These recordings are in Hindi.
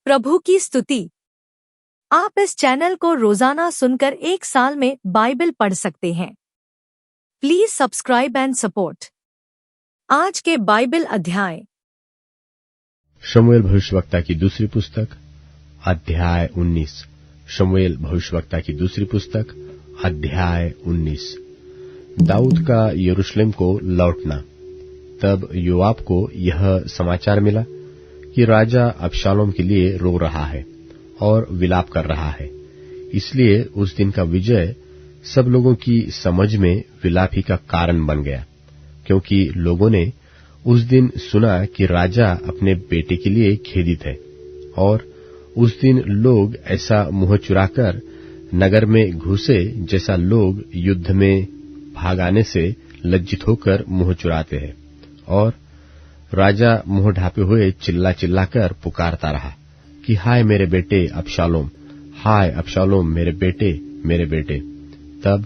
प्रभु की स्तुति। आप इस चैनल को रोजाना सुनकर 1 साल में बाइबल पढ़ सकते हैं। Please subscribe and support. आज के बाइबल अध्याय। शमूएल भविष्यवक्ता की दूसरी पुस्तक अध्याय 19। शमूएल भविष्यवक्ता की दूसरी पुस्तक अध्याय 19। दाऊद का यरूशलेम को लौटना। तब योआब को यह समाचार मिला कि राजा अबशालोम के लिए रो रहा है और विलाप कर रहा है। इसलिए उस दिन का विजय सब लोगों की समझ में विलाप ही का कारण बन गया, क्योंकि लोगों ने उस दिन सुना कि राजा अपने बेटे के लिए खेदित है। और उस दिन लोग ऐसा मुंह चुराकर नगर में घुसे जैसा लोग युद्ध में भाग आने से लज्जित होकर मुंह चुराते हैं। और राजा मुंह ढापे हुए चिल्ला चिल्लाकर पुकारता रहा कि हाय मेरे बेटे अबशालोम, हाय अबशालोम, मेरे बेटे, मेरे बेटे। तब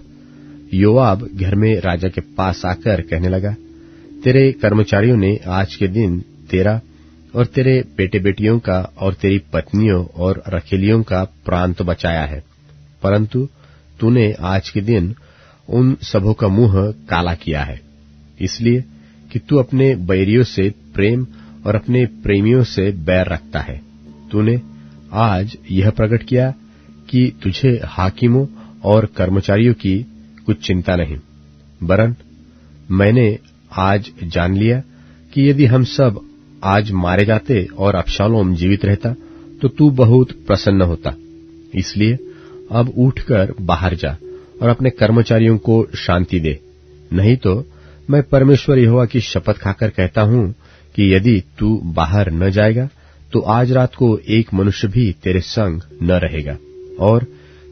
योआब घर में राजा के पास आकर कहने लगा, तेरे कर्मचारियों ने आज के दिन तेरा और तेरे बेटे बेटियों का और तेरी पत्नियों और रखेलियों का प्राण तो बचाया है, परंतु तूने आज के दिन उन सबों का मुंह काला किया है, इसलिए कि तू अपने बैरियों से प्रेम और अपने प्रेमियों से बैर रखता है। तूने आज यह प्रकट किया कि तुझे हाकिमों और कर्मचारियों की कुछ चिंता नहीं, वरन मैंने आज जान लिया कि यदि हम सब आज मारे जाते और अबशालोम जीवित रहता तो तू बहुत प्रसन्न होता। इसलिए अब उठकर बाहर जा और अपने कर्मचारियों को शांति दे, नहीं तो मैं परमेश्वर यहोवा की शपथ खाकर कहता हूं कि यदि तू बाहर न जाएगा तो आज रात को एक मनुष्य भी तेरे संग न रहेगा। और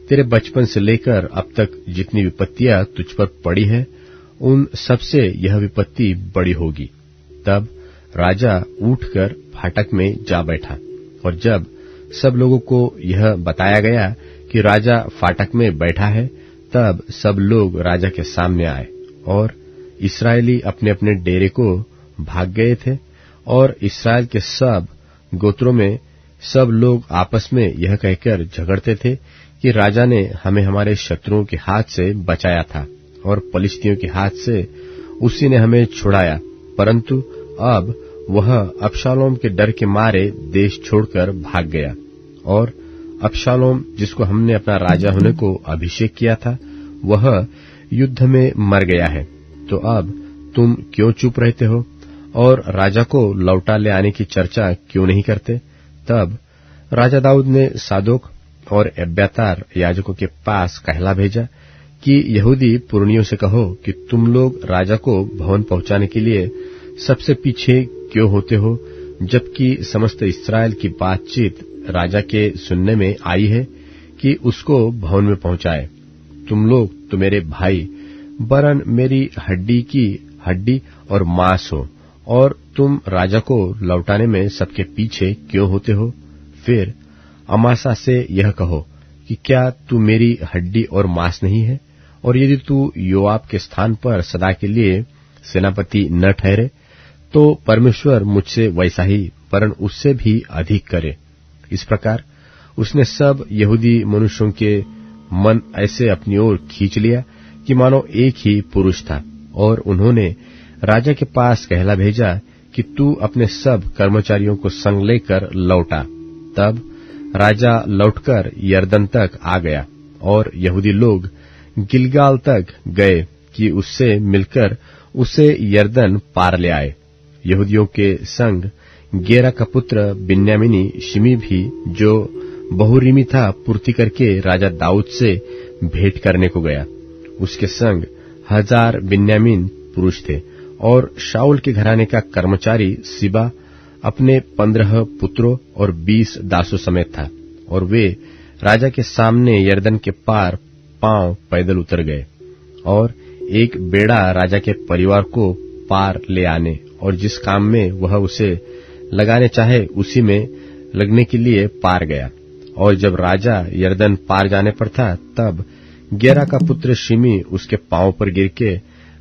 तेरे बचपन से लेकर अब तक जितनी विपत्तियां तुझ पर पड़ी है, उन सबसे यह विपत्ति बड़ी होगी। तब राजा उठकर फाटक में जा बैठा, और जब सब लोगों को यह बताया गया कि राजा फाटक में बैठा है, तब सब लोग राजा के सामने आए। और इस्राएली अपने अपने डेरे को भाग गए थे, और इस्राएल के सब गोत्रों में सब लोग आपस में यह कहकर झगड़ते थे कि राजा ने हमें हमारे शत्रुओं के हाथ से बचाया था और पलिश्तियों के हाथ से उसी ने हमें छुड़ाया, परंतु अब वह अबशालोम के डर के मारे देश छोड़कर भाग गया। और अबशालोम, जिसको हमने अपना राजा होने को अभिषेक किया था, वह युद्ध में मर गया है। तो अब तुम क्यों चुप रहते हो और राजा को लौटा ले आने की चर्चा क्यों नहीं करते? तब राजा दाऊद ने सादोक और एब्यातार याजकों के पास कहला भेजा कि यहूदी पुरनियों से कहो कि तुम लोग राजा को भवन पहुंचाने के लिए सबसे पीछे क्यों होते हो, जबकि समस्त इस्राएल की बातचीत राजा के सुनने में आई है कि उसको भवन में पहुंचाए। तुम लोग तो मेरे भाई, वरन मेरी हड्डी की हड्डी और मांस हो, और तुम राजा को लौटाने में सबके पीछे क्यों होते हो? फिर अमासा से यह कहो कि क्या तू मेरी हड्डी और मांस नहीं है? और यदि तू योआब के स्थान पर सदा के लिए सेनापति न ठहरे, तो परमेश्वर मुझसे वैसा ही वरन उससे भी अधिक करे। इस प्रकार उसने सब यहूदी मनुष्यों के मन ऐसे अपनी ओर खींच लिया कि मानो एक ही पुरुष था, और उन्होंने राजा के पास कहला भेजा कि तू अपने सब कर्मचारियों को संग लेकर लौटा। तब राजा लौटकर यरदन तक आ गया, और यहूदी लोग गिलगाल तक गए कि उससे मिलकर उसे यरदन पार ले आए। यहूदियों के संग गेरा का पुत्र बिन्यामीनी शिमी भी, जो बहुरीमी था, पूर्ति करके राजा दाऊद से भेंट करने को गया। उसके संग 1000 बिन्यामीन पुरुष थे, और शाऊल के घराने का कर्मचारी सिबा अपने 15 पुत्रों और 20 दासों समेत था, और वे राजा के सामने यरदन के पार पांव पैदल उतर गए। और एक बेड़ा राजा के परिवार को पार ले आने और जिस काम में वह उसे लगाने चाहे उसी में लगने के लिए पार गया। और जब राजा यरदन पार जाने पर था, तब गेरा का पुत्र शिमी उसके पांव पर गिर के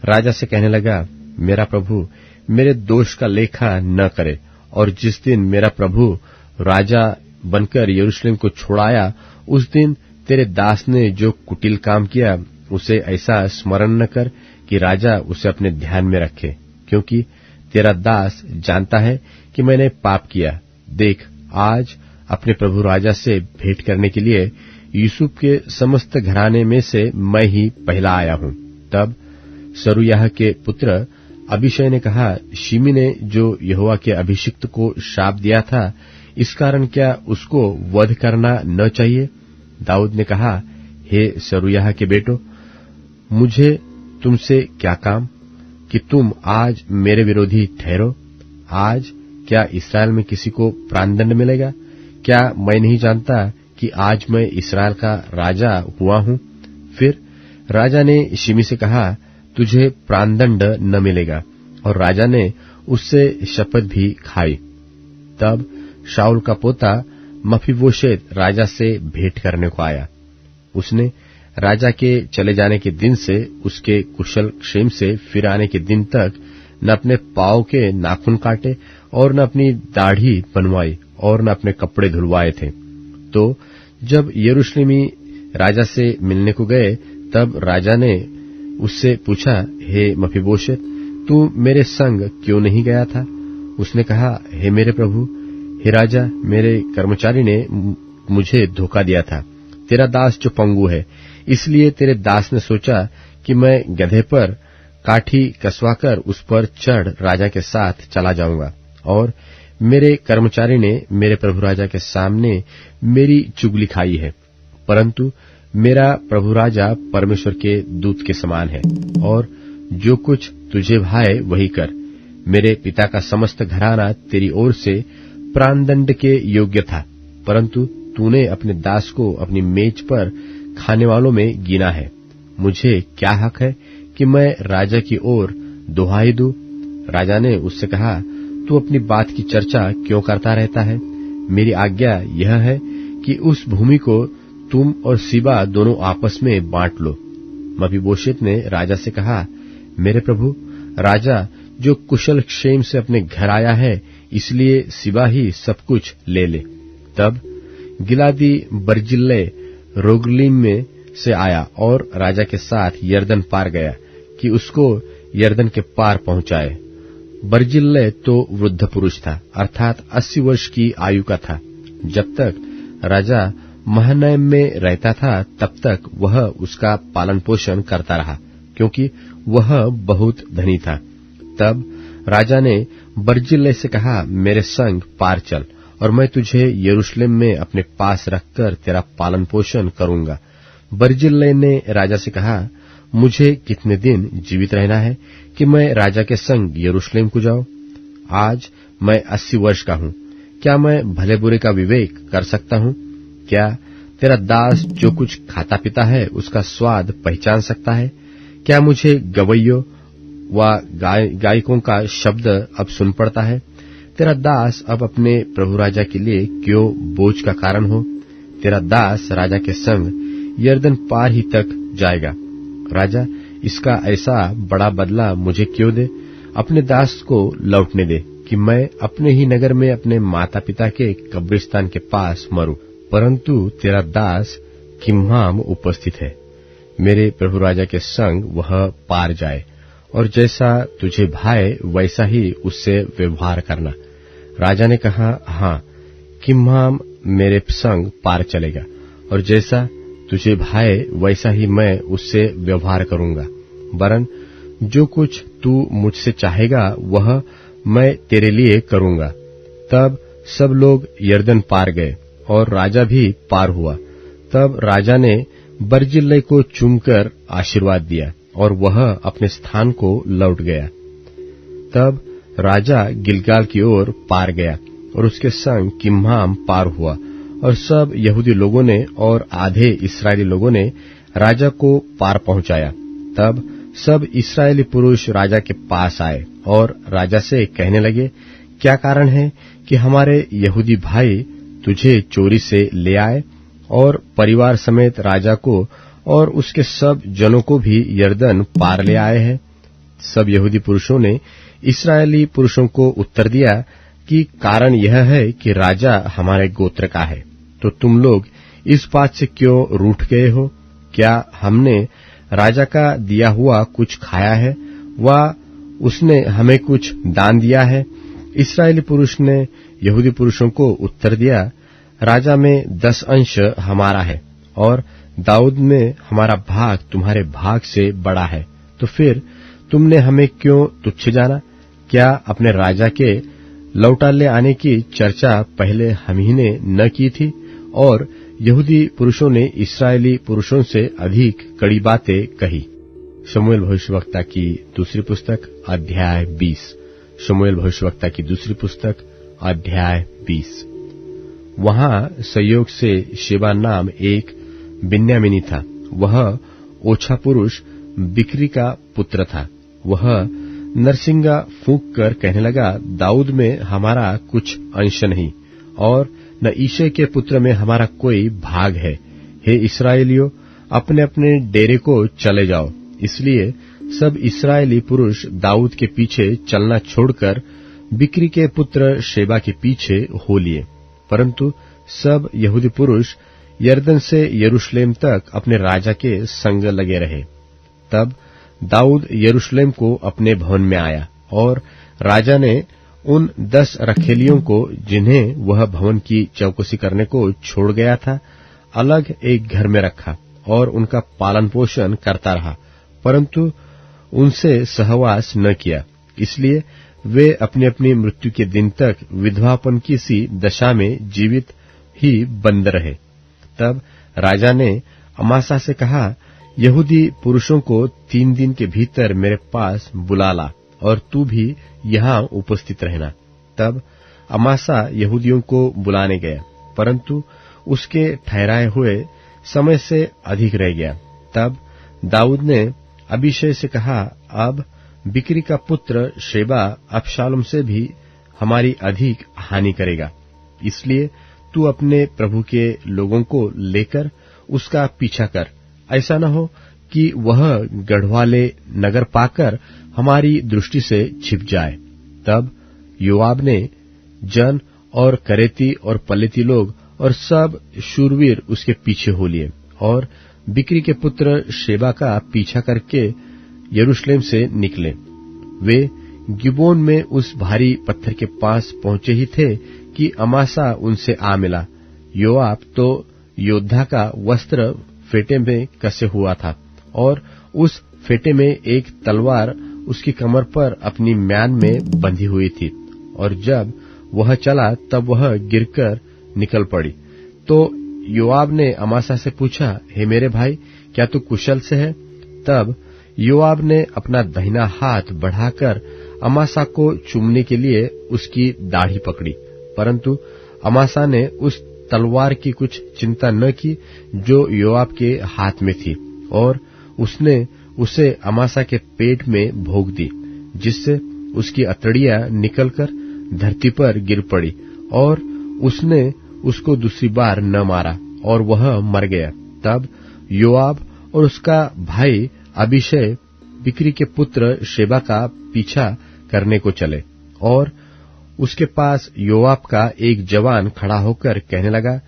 राजा से कहने लगा, मेरा प्रभु मेरे दोष का लेखा न करे, और जिस दिन मेरा प्रभु राजा बनकर यरूशलेम को छोड़ाया, उस दिन तेरे दास ने जो कुटिल काम किया उसे ऐसा स्मरण न कर कि राजा उसे अपने ध्यान में रखे, क्योंकि तेरा दास जानता है कि मैंने पाप किया। देख, आज अपने प्रभु राजा से भेंट करने के लिए यूसुफ के समस्त घराने में से मैं ही पहला आया हूं। तब सरूयाह के पुत्र अबीशै ने कहा, शिमी ने जो यहोवा के अभिषिक्त को शाप दिया था, इस कारण क्या उसको वध करना न चाहिए? दाऊद ने कहा, हे सरूयाह के बेटो, मुझे तुमसे क्या काम कि तुम आज मेरे विरोधी ठहरो? आज क्या इस्राएल में किसी को प्राणदंड मिलेगा? क्या मैं नहीं जानता कि आज मैं इस्राएल का राजा हुआ हूं? फिर राजा ने शिमी से कहा, तुझे प्राणदंड न मिलेगा, और राजा ने उससे शपथ भी खाई। तब शाऊल का पोता मफीबोशेत राजा से भेंट करने को आया। उसने राजा के चले जाने के दिन से उसके कुशल क्षेम से फिर आने के दिन तक न अपने पांव के नाखून काटे और न अपनी दाढ़ी बनवाई और न अपने कपड़े धुलवाए थे। तो जब यरूशलेमी राजा से मिलने को गए, तब राजा ने उससे पूछा, हे मफीबोशेत, तू मेरे संग क्यों नहीं गया था? उसने कहा, हे मेरे प्रभु, हे राजा, मेरे कर्मचारी ने मुझे धोखा दिया था। तेरा दास जो पंगु है, इसलिए तेरे दास ने सोचा कि मैं गधे पर काठी कसवाकर उस पर चढ़ राजा के साथ चला जाऊंगा, और मेरे कर्मचारी ने मेरे प्रभु राजा के सामने मेरी चुगली खाई है। परंतु मेरा प्रभु राजा परमेश्वर के दूत के समान है, और जो कुछ तुझे भाए वही कर। मेरे पिता का समस्त घराना तेरी ओर से प्राणदंड के योग्य था, परंतु तूने अपने दास को अपनी मेज पर खाने वालों में गिना है। मुझे क्या हक है कि मैं राजा की ओर दुहाई दूं? राजा ने उससे कहा, तू अपनी बात की चर्चा क्यों करता रहता है? मेरी आज्ञा यह है कि उस भूमि को तुम और सिबा दोनों आपस में बांट लो। मफीबोशेत ने राजा से कहा, मेरे प्रभु राजा जो कुशल क्षेम से अपने घर आया है, इसलिए सिबा ही सब कुछ ले ले। तब गिलादी बर्जिल्लै रोगलीम में से आया और राजा के साथ यरदन पार गया कि उसको यरदन के पार पहुंचाए। बर्जिल्लै तो वृद्ध पुरुष था, अर्थात 80 वर्ष की आयु का था। जब तक राजा महनैम में रहता था, तब तक वह उसका पालन पोषण करता रहा, क्योंकि वह बहुत धनी था। तब राजा ने बर्जिल्लै से कहा, मेरे संग पार चल, और मैं तुझे यरूशलेम में अपने पास रखकर तेरा पालन पोषण करूंगा। बर्जिल्लै ने राजा से कहा, मुझे कितने दिन जीवित रहना है कि मैं राजा के संग यरूशलेम को जाऊं? आज मैं 80 वर्ष का हूं। क्या मैं भले बुरे का विवेक कर सकता हूं? क्या तेरा दास जो कुछ खाता पीता है उसका स्वाद पहचान सकता है? क्या मुझे गवैयों व गायकों का शब्द अब सुन पड़ता है? तेरा दास अब अपने प्रभु राजा के लिए क्यों बोझ का कारण हो? तेरा दास राजा के संग यरदन पार ही तक जाएगा। राजा इसका ऐसा बड़ा बदला मुझे क्यों दे? अपने दास को लौटने दे कि मैं अपने ही नगर में अपने माता पिता के कब्रिस्तान के पास मरूं। परंतु तेरा दास किम्हाम उपस्थित है, मेरे प्रभु राजा के संग वह पार जाए, और जैसा तुझे भाए वैसा ही उससे व्यवहार करना। राजा ने कहा, हाँ, किम्हाम मेरे संग पार चलेगा, और जैसा तुझे भाए वैसा ही मैं उससे व्यवहार करूंगा। वरन जो कुछ तू मुझसे चाहेगा वह मैं तेरे लिए करूंगा। तब सब लोग यरदन पार गए और राजा भी पार हुआ। तब राजा ने बर्जिल्लै को चूमकर आशीर्वाद दिया और वह अपने स्थान को लौट गया। तब राजा गिलगाल की ओर पार गया और उसके संग किम्हाम पार हुआ, और सब यहूदी लोगों ने और आधे इस्राएली लोगों ने राजा को पार पहुंचाया। तब सब इस्राएली पुरुष राजा के पास आए और राजा से कहने लगे, क्या कारण है कि हमारे यहूदी भाई तुझे चोरी से ले आए और परिवार समेत राजा को और उसके सब जनों को भी यरदन पार ले आए हैं? सब यहूदी पुरुषों ने इस्राएली पुरुषों को उत्तर दिया, कि कारण यह है कि राजा हमारे गोत्र का है। तो तुम लोग इस बात से क्यों रूठ गए हो? क्या हमने राजा का दिया हुआ कुछ खाया है व उसने हमें कुछ दान दिया है? इस्राएली पुरुष ने यहूदी पुरुषों को उत्तर दिया, राजा में 10 अंश हमारा है और दाऊद में हमारा भाग तुम्हारे भाग से बड़ा है। तो फिर तुमने हमें क्यों तुच्छ जाना? क्या अपने राजा के लौटा ले आने की चर्चा पहले हम ही ने न की थी? और यहूदी पुरुषों ने इस्राएली पुरुषों से अधिक कड़ी बातें कही। शमूएल भविष्यवक्ता की दूसरी पुस्तक अध्याय 20। शमूएल भविष्यवक्ता की दूसरी पुस्तक अध्याय 20। वहां संयोग से शेबा नाम एक बिन्यामीनी था। वह ओछा पुरुष बिक्री का पुत्र था। वह नरसिंगा फूंक कर कहने लगा, दाऊद में हमारा कुछ अंश नहीं और न ईशे के पुत्र में हमारा कोई भाग है। हे इस्राएलियों, अपने अपने डेरे को चले जाओ। इसलिए सब इस्राएली पुरुष दाऊद के पीछे चलना छोड़कर बिक्री के पुत्र शेबा के पीछे हो लिए। परंतु सब यहूदी पुरुष यरदन से यरूशलेम तक अपने राजा के संग लगे रहे। तब दाऊद यरूशलेम को अपने भवन में आया और राजा ने उन 10 रखेलियों को, जिन्हें वह भवन की चौकसी करने को छोड़ गया था, अलग एक घर में रखा और उनका पालन पोषण करता रहा, परंतु उनसे सहवास न किया। इसलिए वे अपनी अपनी मृत्यु के दिन तक विधवापन की सी दशा में जीवित ही बंद रहे। तब राजा ने अमासा से कहा, यहूदी पुरुषों को 3 दिन के भीतर मेरे पास बुला ला और तू भी यहाँ उपस्थित रहना। तब अमासा यहूदियों को बुलाने गया, परंतु उसके ठहराए हुए समय से अधिक रह गया। तब दाऊद ने अबीशै से कहा, अब बिक्री का पुत्र शेबा अबशालोम से भी हमारी अधिक हानि करेगा, इसलिए तू अपने प्रभु के लोगों को लेकर उसका पीछा कर। ऐसा न हो कि वह गढ़वाले नगर पाकर हमारी दृष्टि से छिप जाए। तब योआब ने जन और करेती और पलेती लोग और सब शूरवीर उसके पीछे हो लिए और बिक्री के पुत्र शेबा का पीछा करके यरूशलेम से निकले। वे गिबोन में उस भारी पत्थर के पास पहुंचे ही थे कि अमासा उनसे आ मिला। योआब तो योद्धा का वस्त्र फेटे में कसे हुआ था और उस फेटे में एक तलवार उसकी कमर पर अपनी म्यान में बंधी हुई थी, और जब वह चला तब वह गिरकर निकल पड़ी। तो योआब ने अमासा से पूछा, हे मेरे भाई, क्या तू कुशल से है? तब योआब ने अपना दाहिना हाथ बढ़ाकर अमासा को चूमने के लिए उसकी दाढ़ी पकड़ी, परंतु अमासा ने उस तलवार की कुछ चिंता न की जो योआब के हाथ में थी, और उसने उसे अमासा के पेट में भोंक दी, जिससे उसकी अतड़ियां निकलकर धरती पर गिर पड़ी, और उसने उसको दूसरी बार न मारा और वह मर गया। तब योआब और उसका भाई अबीशै बिक्री के पुत्र शेबा का पीछा करने को चले, और उसके पास योआब का एक जवान खड़ा होकर कहने लगा,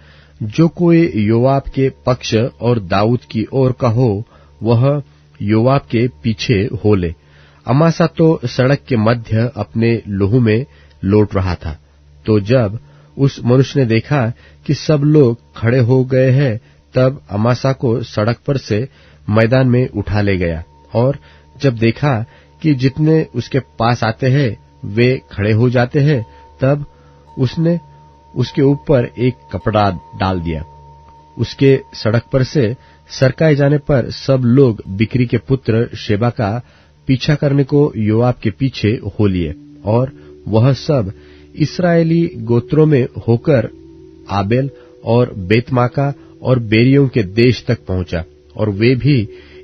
जो कोई योआब के पक्ष और दाऊद की ओर का हो, वह योआब के पीछे हो ले। अमासा तो सड़क के मध्य अपने लहू में लौट रहा था। तो जब उस मनुष्य ने देखा कि सब लोग खड़े हो गए हैं, तब अमासा को सड़क पर से मैदान में उठा ले गया, और जब देखा कि जितने उसके पास आते हैं वे खड़े हो जाते हैं, तब उसने उसके ऊपर एक कपड़ा डाल दिया। उसके सड़क पर से सरकाए जाने पर सब लोग बिक्री के पुत्र शेबा का पीछा करने को योआब के पीछे हो लिए, और वह सब इस्राएली गोत्रों में होकर आबेल और बेतमाका और बेरियों के देश तक पहुंचा, और वे भी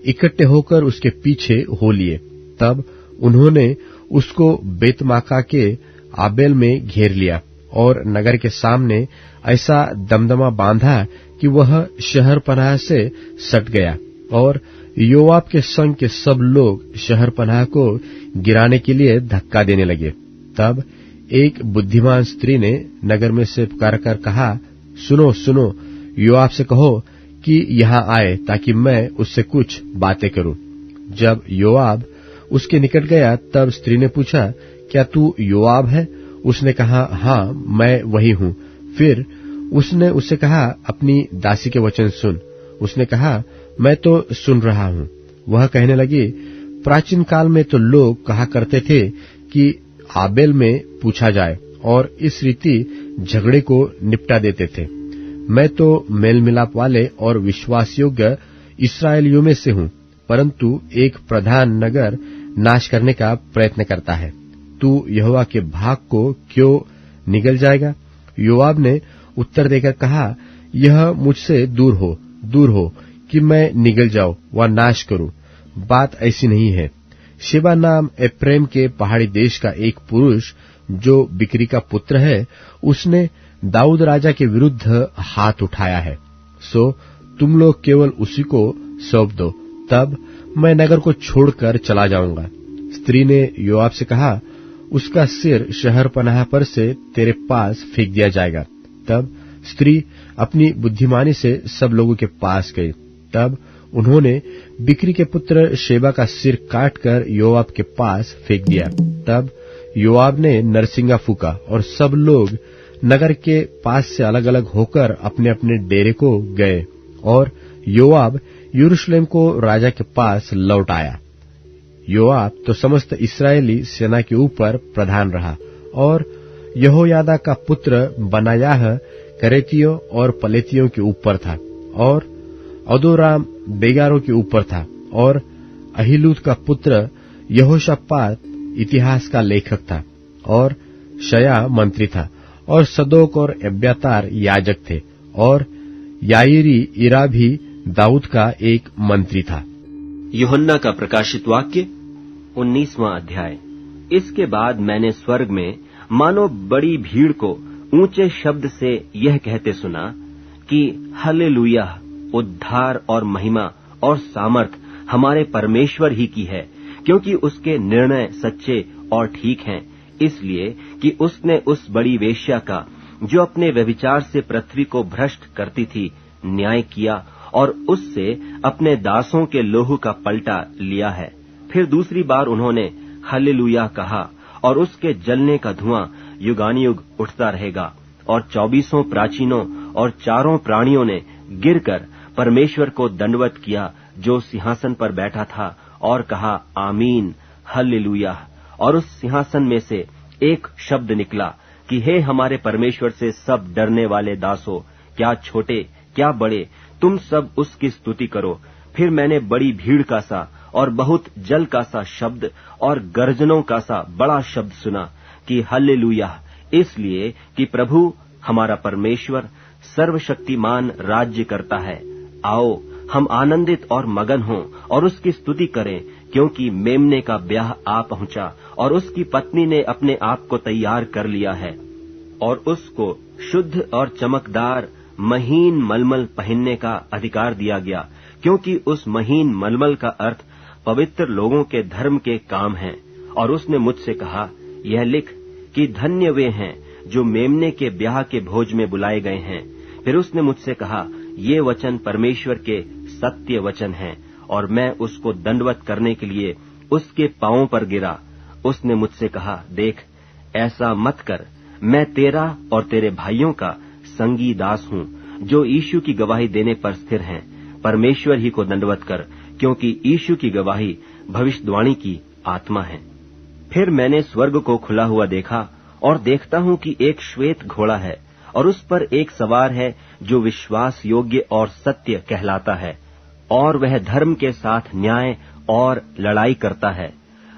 इकट्ठे होकर उसके पीछे हो लिए। तब उन्होंने उसको बेतमाका के आबेल में घेर लिया और नगर के सामने ऐसा दमदमा बांधा कि वह शहर पनाह से सट गया, और योआब के संग के सब लोग शहर पनाह को गिराने के लिए धक्का देने लगे। तब एक बुद्धिमान स्त्री ने नगर में से पुकार कर कहा, सुनो सुनो, योआब से कहो कि यहाँ आए ताकि मैं उससे कुछ बातें करूं। जब योआब उसके निकट गया तब स्त्री ने पूछा, क्या तू योआब है? उसने कहा, हाँ, मैं वही हूं। फिर उसने उससे कहा, अपनी दासी के वचन सुन। उसने कहा, मैं तो सुन रहा हूं। वह कहने लगी, प्राचीन काल में तो लोग कहा करते थे कि आबेल में पूछा जाए और इस रीति झगड़े को निपटा देते थे। मैं तो मेल मिलाप वाले और विश्वास योग्य इस्राएलियों में से हूं, परंतु एक प्रधान नगर नाश करने का प्रयत्न करता है। तू यहोवा के भाग को क्यों निगल जाएगा? योआब ने उत्तर देकर कहा, यह मुझसे दूर हो कि मैं निगल जाऊं व नाश करूं। बात ऐसी नहीं है। शेबा नाम एप्रेम के पहाड़ी देश का एक पुरुष जो बिक्री का पुत्र है, उसने दाऊद राजा के विरुद्ध हाथ उठाया है। सो तुम लोग केवल उसी को सौंप दो, तब मैं नगर को छोड़कर चला जाऊंगा। स्त्री ने योआब से कहा, उसका सिर शहरपनाह पर से तेरे पास फेंक दिया जाएगा। तब स्त्री अपनी बुद्धिमानी से सब लोगों के पास गई। तब उन्होंने बिक्री के पुत्र शेबा का सिर काटकर योआब के पास फेंक दिया। तब योआब ने नरसिंगा फूका और सब लोग नगर के पास से अलग अलग होकर अपने अपने डेरे को गए और योआब यरूशलेम को राजा के पास लौट आया। योआब तो समस्त इस्राएली सेना के ऊपर प्रधान रहा और यहोयादा का पुत्र बनायाह करेतियों और पलेतियों के ऊपर था और अदोराम बेगारों के ऊपर था और अहीलूद का पुत्र यहोशापात इतिहास का लेखक था और शया मंत्री था और सदोक और एब्यातार याजक थे और याईरी इरा भी दाऊद का एक मंत्री था। यूहन्ना का प्रकाशित वाक्य 19वां अध्याय। इसके बाद मैंने स्वर्ग में मानो बड़ी भीड़ को ऊंचे शब्द से यह कहते सुना कि हालेलुया, उद्धार और महिमा और सामर्थ हमारे परमेश्वर ही की है, क्योंकि उसके निर्णय सच्चे और ठीक हैं, इसलिए कि उसने उस बड़ी वेश्या का, जो अपने व्यभिचार से पृथ्वी को भ्रष्ट करती थी, न्याय किया और उससे अपने दासों के लोहू का पलटा लिया है। फिर दूसरी बार उन्होंने हालेलुया कहा और उसके जलने का धुआं युगानुयुग उठता रहेगा। और 24 प्राचीनों और 4 प्राणियों ने गिरकर परमेश्वर को दंडवत किया जो सिंहासन पर बैठा था और कहा, आमीन, हालेलुया। और उस सिंहासन में से एक शब्द निकला कि हे हमारे परमेश्वर से सब डरने वाले दासों, क्या छोटे क्या बड़े, तुम सब उसकी स्तुति करो। फिर मैंने बड़ी भीड़ का सा और बहुत जल का सा शब्द और गर्जनों का सा बड़ा शब्द सुना कि हालेलुया, इसलिए कि प्रभु हमारा परमेश्वर सर्वशक्तिमान राज्य करता है। आओ हम आनंदित और मगन हों और उसकी स्तुति करें, क्योंकि मेमने का ब्याह आ पहुंचा और उसकी पत्नी ने अपने आप को तैयार कर लिया है। और उसको शुद्ध और चमकदार महीन मलमल पहनने का अधिकार दिया गया, क्योंकि उस महीन मलमल का अर्थ पवित्र लोगों के धर्म के काम है। और उसने मुझसे कहा, यह लिख कि धन्य वे हैं जो मेमने के ब्याह के भोज में बुलाए गए हैं। फिर उसने मुझसे कहा, ये वचन परमेश्वर के सत्य वचन हैं। और मैं उसको दंडवत करने के लिए उसके पांवों पर गिरा। उसने मुझसे कहा, देख, ऐसा मत कर, मैं तेरा और तेरे भाइयों का संगी दास हूँ, जो यीशु की गवाही देने पर स्थिर हैं। परमेश्वर ही को दंडवत कर, क्योंकि यीशु की गवाही भविष्यवाणी की आत्मा है। फिर मैंने स्वर्ग को खुला हुआ देखा और देखता हूँ कि एक श्वेत घोड़ा है और उस पर एक सवार है जो विश्वास योग्य और सत्य कहलाता है, और वह धर्म के साथ न्याय और लड़ाई करता है।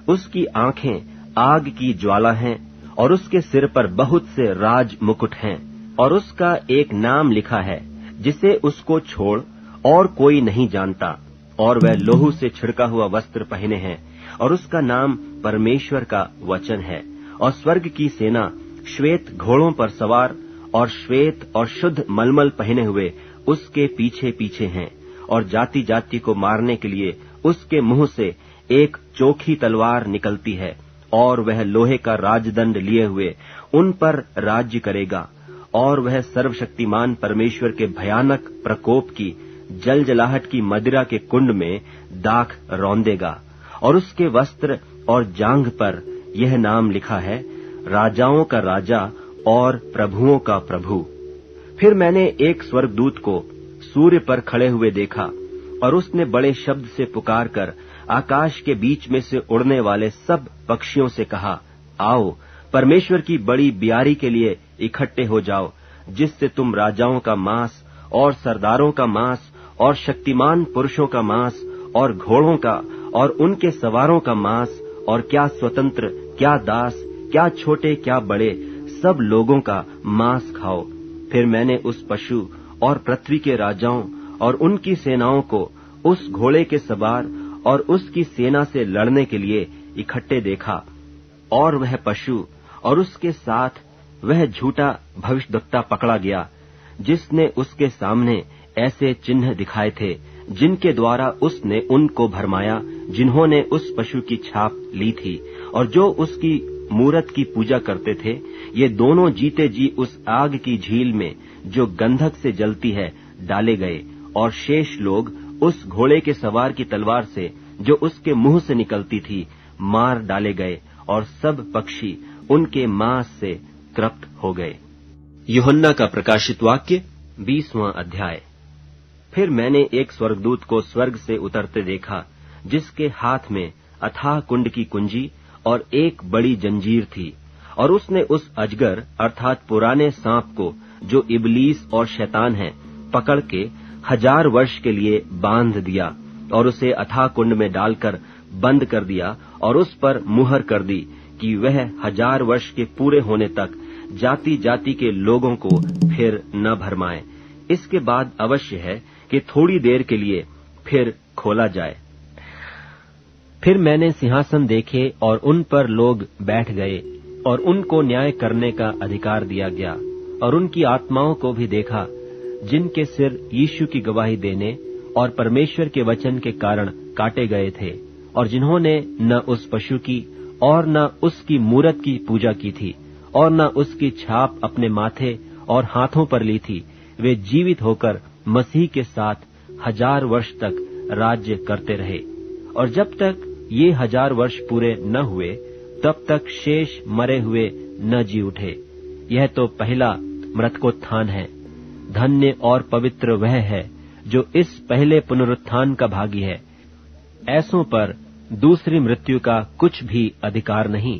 उसकी आंखें आग की ज्वाला हैं और उसके सिर पर बहुत से राज मुकुट हैं। और उसका एक नाम लिखा है जिसे उसको छोड़ और कोई नहीं जानता, और वह लोहू से छिड़का हुआ वस्त्र पहने हैं और उसका नाम परमेश्वर का वचन है। और स्वर्ग की सेना श्वेत घोड़ों पर सवार और श्वेत और शुद्ध मलमल पहने हुए उसके पीछे पीछे हैं। और जाति जाति को मारने के लिए उसके मुंह से एक चोखी तलवार निकलती है और वह लोहे का राजदंड लिए हुए उन पर राज्य करेगा, और वह सर्वशक्तिमान परमेश्वर के भयानक प्रकोप की जलजलाहट की मदिरा के कुंड में दाख रौंदेगा। और उसके वस्त्र और जांघ पर यह नाम लिखा है, राजाओं का राजा और प्रभुओं का प्रभु। फिर मैंने एक स्वर्गदूत को सूर्य पर खड़े हुए देखा, और उसने बड़े शब्द से पुकारकर आकाश के बीच में से उड़ने वाले सब पक्षियों से कहा, आओ, परमेश्वर की बड़ी बियारी के लिए इकट्ठे हो जाओ, जिससे तुम राजाओं का मांस और सरदारों का मांस और शक्तिमान पुरुषों का मांस और घोड़ों का और उनके सवारों का मांस और क्या स्वतंत्र, क्या दास, क्या छोटे, क्या बड़े, सब लोगों का मांस खाओ। फिर मैंने उस पशु और पृथ्वी के राजाओं और उनकी सेनाओं को उस घोड़े के सवार और उसकी सेना से लड़ने के लिए इकट्ठे देखा, और वह पशु और उसके साथ वह झूठा भविष्यद्वक्ता पकड़ा गया, जिसने उसके सामने ऐसे चिन्ह दिखाए थे जिनके द्वारा उसने उनको भरमाया जिन्होंने उस पशु की छाप ली थी और जो उसकी मूरत की पूजा करते थे। ये दोनों जीते जी उस आग की झील में जो गंधक से जलती है डाले गए, और शेष लोग उस घोड़े के सवार की तलवार से जो उसके मुंह से निकलती थी मार डाले गए, और सब पक्षी उनके मांस से तृप्त हो गए। यूहन्ना का प्रकाशित वाक्य 20वां अध्याय। फिर मैंने एक स्वर्गदूत को स्वर्ग से उतरते देखा, जिसके हाथ में अथाह कुंड की कुंजी और एक बड़ी जंजीर थी, और उसने उस अजगर अर्थात पुराने सांप को, जो इबलीस और शैतान है, पकड़ के 1000 वर्ष के लिए बांध दिया, और उसे अथाह कुंड में डालकर बंद कर दिया, और उस पर मुहर कर दी कि वह 1000 वर्ष के पूरे होने तक जाति जाति के लोगों को फिर न भरमाए। इसके बाद अवश्य है कि थोड़ी देर के लिए फिर खोला जाए। फिर मैंने सिंहासन देखे, और उन पर लोग बैठ गए, और उनको न्याय करने का अधिकार दिया गया, और उनकी आत्माओं को भी देखा, जिनके सिर यीशु की गवाही देने और परमेश्वर के वचन के कारण काटे गए थे, और जिन्होंने न उस पशु की और न उसकी मूरत की पूजा की थी, और न उसकी छाप अपने माथे और हाथों पर ली थी। वे जीवित होकर मसीह के साथ 1000 वर्ष तक राज्य करते रहे। और जब तक ये 1000 वर्ष पूरे न हुए, तब तक शेष मरे हुए न जी उठे। यह तो पहला मृतकोत्थान है। धन्य और पवित्र वह है जो इस पहले पुनरुत्थान का भागी है। ऐसों पर दूसरी मृत्यु का कुछ भी अधिकार नहीं,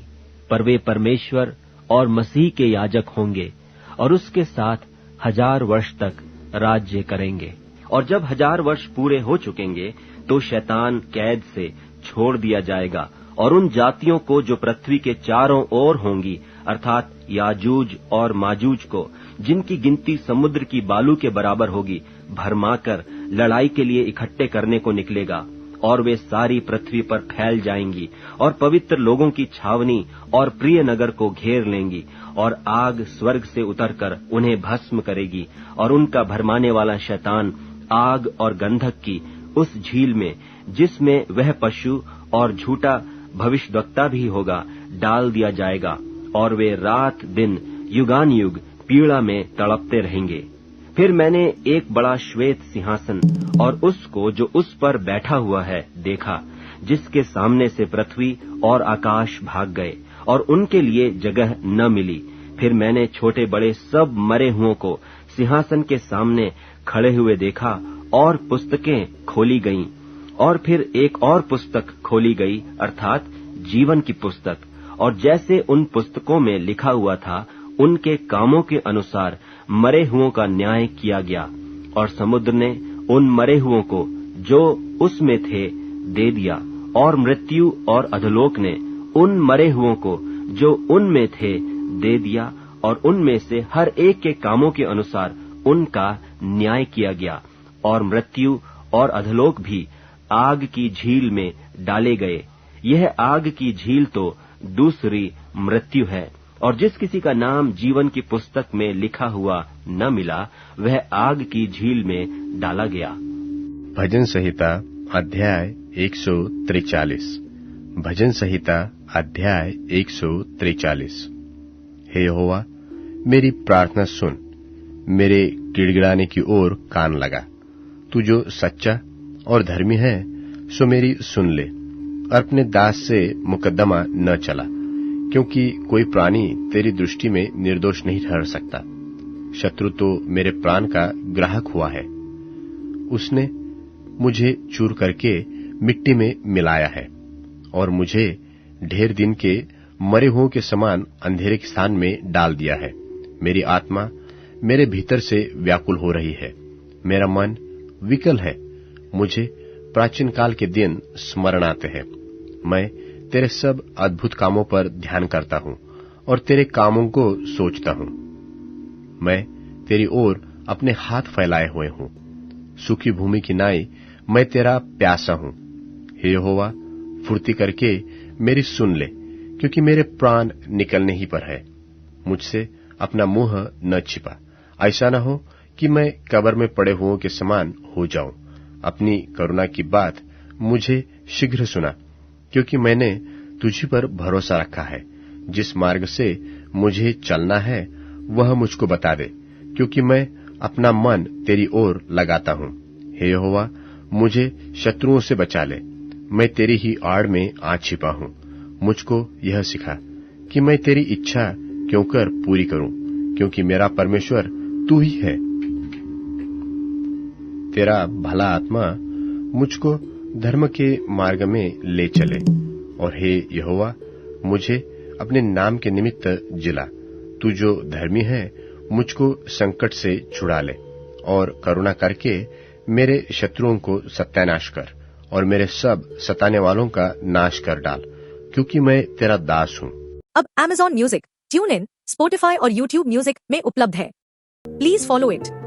पर वे परमेश्वर और मसीह के याजक होंगे, और उसके साथ 1000 वर्ष तक राज्य करेंगे। और जब 1000 वर्ष पूरे हो चुकेंगे, तो शैतान कैद से छोड़ दिया जाएगा, और उन जातियों को जो पृथ्वी के चारों ओर होंगी, अर्थात याजूज और माजूज को, जिनकी गिनती समुद्र की बालू के बराबर होगी, भरमाकर लड़ाई के लिए इकट्ठे करने को निकलेगा। और वे सारी पृथ्वी पर फैल जाएंगी और पवित्र लोगों की छावनी और प्रिय नगर को घेर लेंगी, और आग स्वर्ग से उतरकर उन्हें भस्म करेगी, और उनका भरमाने वाला शैतान आग और गंधक की उस झील में, जिसमें वह पशु और झूठा भविष्यद्वक्ता भी होगा, डाल दिया जाएगा, और वे रात दिन युगान युग पीड़ा में तड़पते रहेंगे। फिर मैंने एक बड़ा श्वेत सिंहासन और उसको जो उस पर बैठा हुआ है देखा, जिसके सामने से पृथ्वी और आकाश भाग गए, और उनके लिए जगह न मिली। फिर मैंने छोटे बड़े सब मरे हुओं को सिंहासन के सामने खड़े हुए देखा, और पुस्तकें खोली गईं। और फिर एक और पुस्तक खोली गई, अर्थात जीवन की पुस्तक, और जैसे उन पुस्तकों में लिखा हुआ था, उनके कामों के अनुसार मरे हुओं का न्याय किया गया। और समुद्र ने उन मरे हुओं को जो उसमें थे दे दिया, और मृत्यु और अधोलोक ने उन मरे हुओं को जो उनमें थे दे दिया, और उनमें से हर एक के कामों के अनुसार उनका न्याय किया गया। और मृत्यु और अधोलोक भी आग की झील में डाले गए। यह आग की झील तो दूसरी मृत्यु है, और जिस किसी का नाम जीवन की पुस्तक में लिखा हुआ न मिला, वह आग की झील में डाला गया। भजन संहिता अध्याय 143। भजन संहिता अध्याय 143। हे यहोवा, मेरी प्रार्थना सुन, मेरे गिड़गिड़ाने की ओर कान लगा। तू जो सच्चा और धर्मी है सो मेरी सुन ले, और अपने दास से मुकद्दमा न चला, क्योंकि कोई प्राणी तेरी दृष्टि में निर्दोष नहीं ठहर सकता। शत्रु तो मेरे प्राण का ग्राहक हुआ है, उसने मुझे चूर करके मिट्टी में मिलाया है और मुझे ढेर दिन के मरे हुओं के समान अंधेरे के स्थान में डाल दिया है। मेरी आत्मा मेरे भीतर से व्याकुल हो रही है, मेरा मन विकल है। मुझे प्राचीन काल के दिन स्मरण आते हैं। मैं तेरे सब अद्भुत कामों पर ध्यान करता हूं और तेरे कामों को सोचता हूं। मैं तेरी ओर अपने हाथ फैलाए हुए हूं। सूखी भूमि की नाई मैं तेरा प्यासा हूं। हे यहोवा, फुर्ती करके मेरी सुन ले, क्योंकि मेरे प्राण निकलने ही पर है। मुझसे अपना मुंह न छिपा, ऐसा न हो कि मैं कब्र में पड़े हुओं के समान हो जाऊं। अपनी करुणा की बात मुझे शीघ्र सुना, क्योंकि मैंने तुझी पर भरोसा रखा है। जिस मार्ग से मुझे चलना है वह मुझको बता दे, क्योंकि मैं अपना मन तेरी ओर लगाता हूं। हे यहोवा, मुझे शत्रुओं से बचा ले, मैं तेरी ही आड़ में आ छिपा हूं। मुझको यह सिखा कि मैं तेरी इच्छा क्यों कर पूरी करूं, क्योंकि मेरा परमेश्वर तू ही है। तेरा भला आत्मा मुझको धर्म के मार्ग में ले चले, और हे यहोवा, मुझे अपने नाम के निमित्त जिला। तू जो धर्मी है मुझको संकट से छुड़ा ले, और करुणा करके मेरे शत्रुओं को सत्यानाश कर, और मेरे सब सताने वालों का नाश कर डाल, क्योंकि मैं तेरा दास हूं। अब Amazon music, tune in, Spotify और YouTube म्यूजिक में उपलब्ध है। Please follow it.